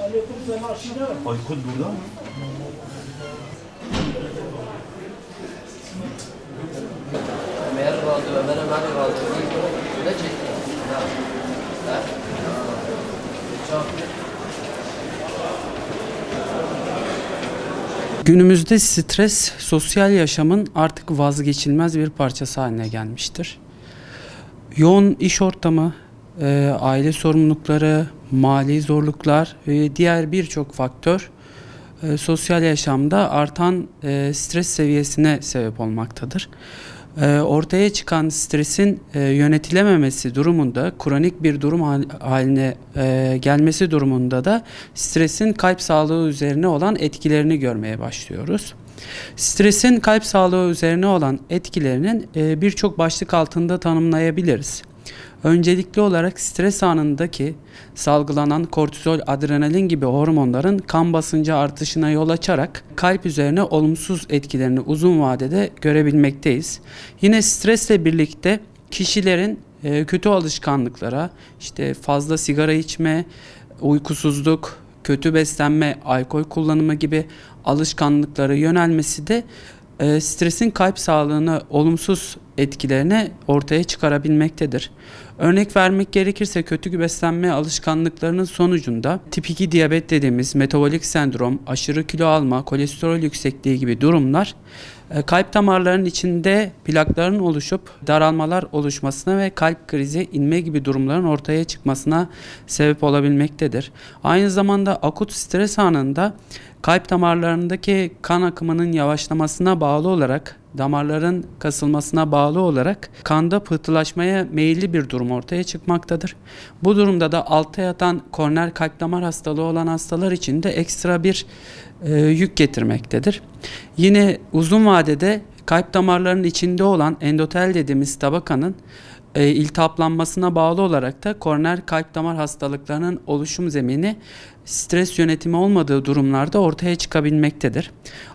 Aykut burada mı? Ömer vardı, Ömer Ali vardı. Ne çekti? Günümüzde stres, sosyal yaşamın artık vazgeçilmez bir parçası haline gelmiştir. Yoğun iş ortamı, aile sorumlulukları, mali zorluklar ve diğer birçok faktör sosyal yaşamda artan stres seviyesine sebep olmaktadır. Ortaya çıkan stresin yönetilememesi durumunda, kronik bir durum haline gelmesi durumunda da stresin kalp sağlığı üzerine olan etkilerini görmeye başlıyoruz. Stresin kalp sağlığı üzerine olan etkilerinin birçok başlık altında tanımlayabiliriz. Öncelikli olarak stres anındaki salgılanan kortizol, adrenalin gibi hormonların kan basıncı artışına yol açarak kalp üzerine olumsuz etkilerini uzun vadede görebilmekteyiz. Yine stresle birlikte kişilerin kötü alışkanlıklara, işte fazla sigara içme, uykusuzluk, kötü beslenme, alkol kullanımı gibi alışkanlıklara yönelmesi de stresin kalp sağlığına olumsuz etkilerini ortaya çıkarabilmektedir. Örnek vermek gerekirse kötü beslenme alışkanlıklarının sonucunda tip 2 diyabet dediğimiz metabolik sendrom, aşırı kilo alma, kolesterol yüksekliği gibi durumlar kalp damarlarının içinde plakların oluşup daralmalar oluşmasına ve kalp krizi, inme gibi durumların ortaya çıkmasına sebep olabilmektedir. Aynı zamanda akut stres anında kalp damarlarındaki kan akımının yavaşlamasına bağlı olarak, damarların kasılmasına bağlı olarak kanda pıhtılaşmaya meyilli bir durum ortaya çıkmaktadır. Bu durumda da altta yatan koroner kalp damar hastalığı olan hastalar için de ekstra bir yük getirmektedir. Yine uzun vadede kalp damarlarının içinde olan endotel dediğimiz tabakanın iltihaplanmasına bağlı olarak da koroner kalp damar hastalıklarının oluşum zemini stres yönetimi olmadığı durumlarda ortaya çıkabilmektedir.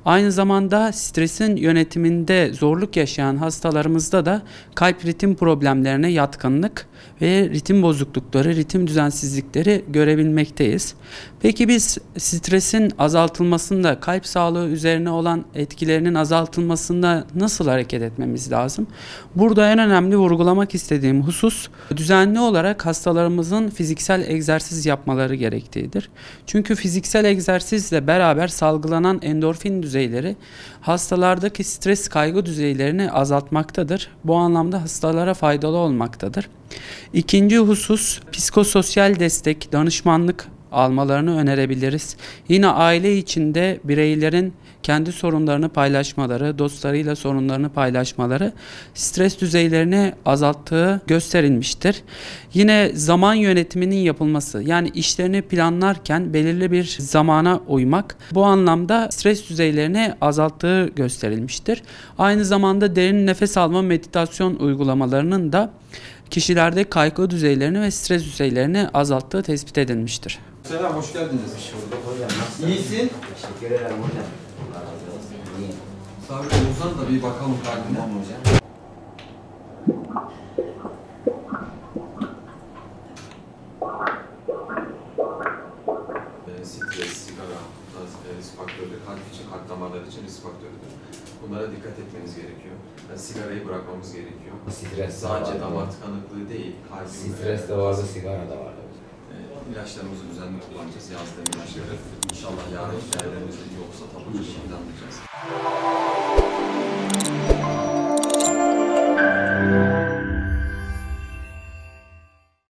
Aynı zamanda stresin yönetiminde zorluk yaşayan hastalarımızda da kalp ritim problemlerine yatkınlık ve ritim bozuklukları, ritim düzensizlikleri görebilmekteyiz. Peki biz stresin azaltılmasında, kalp sağlığı üzerine olan etkilerinin azaltılmasında nasıl hareket etmemiz lazım? Burada en önemli vurgulamak istediğim husus, düzenli olarak hastalarımızın fiziksel egzersiz yapmaları gerektiğidir. Çünkü fiziksel egzersizle beraber salgılanan endorfin düzeyleri hastalardaki stres kaygı düzeylerini azaltmaktadır. Bu anlamda hastalara faydalı olmaktadır. İkinci husus, psikososyal destek, danışmanlık almalarını önerebiliriz. Yine aile içinde bireylerin kendi sorunlarını paylaşmaları, dostlarıyla sorunlarını paylaşmaları stres düzeylerini azalttığı gösterilmiştir. Yine zaman yönetiminin yapılması, yani işlerini planlarken belirli bir zamana uymak bu anlamda stres düzeylerini azalttığı gösterilmiştir. Aynı zamanda derin nefes alma meditasyon uygulamalarının da kişilerde kaygı düzeylerini ve stres düzeylerini azalttığı tespit edilmiştir. Selam, hoş geldiniz. Hoş bulduk hocam. Nasılsınız? İyisin. Teşekkür ederim hocam. Allah razı olsun. İyiyim. Sabri Bey, uzan da bir bakalım kalbine. Tamam hocam. Stres, sigara, risk faktörü, kalp için, kalp damarları için risk faktörüdür. Bunlara dikkat etmeniz gerekiyor. Yani sigarayı bırakmamız gerekiyor. Stres Sadece damar tıkanıklığı değil, kalbin... Stres de vardı, sigara da vardı. İlaçlarımızı düzenli kullanacağız, yazdığım ilaçları. İnşallah yarın değerlerimiz de iyi olsa tabii ki planlayacağız.